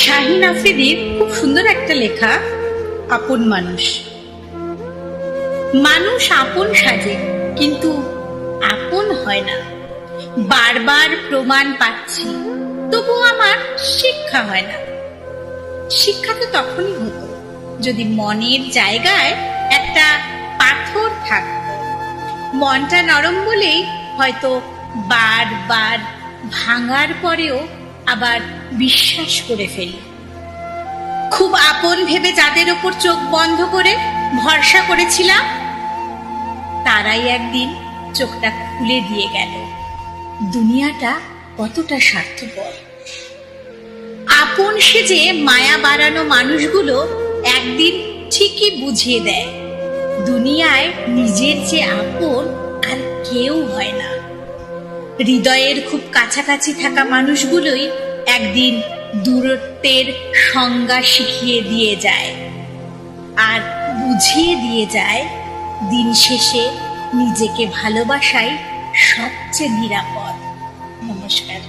শাহিন আফ্রিদির খুব সুন্দর একটা লেখা, আপন মানুষ। মানুষ আপন সাজে, কিন্তু আপন হয় না। বারবার প্রমাণ পাচ্ছি, তবু আমার শিক্ষা হয় না। শিক্ষা তো তখনই হতো যদি মনের জায়গায় একটা পাথর থাকত। মনটা নরম বলেই হয়তো বারবার ভাঙার পরেও আবার বিশ্বাস করে ফেলি। খুব আপন ভেবে যাদের ওপর চোখ বন্ধ করে ভরসা করেছিলাম, তারাই একদিন চোখটা খুলে দিয়ে গেল দুনিয়াটা কতটা স্বার্থপর। আপন সেজে মায়া বাড়ানো মানুষগুলো একদিন ঠিকই বুঝিয়ে দেয় দুনিয়ায় নিজের যে আপন আর কেউ হয় না। হৃদয়ের খুব কাছাকাছি থাকা মানুষগুলোই একদিন দূরত্বের সংজ্ঞা শিখিয়ে দিয়ে যায় আর বুঝিয়ে দিয়ে যায় দিন শেষে নিজেকে ভালোবাসাই সবচেয়ে নিরাপদ। নমস্কার।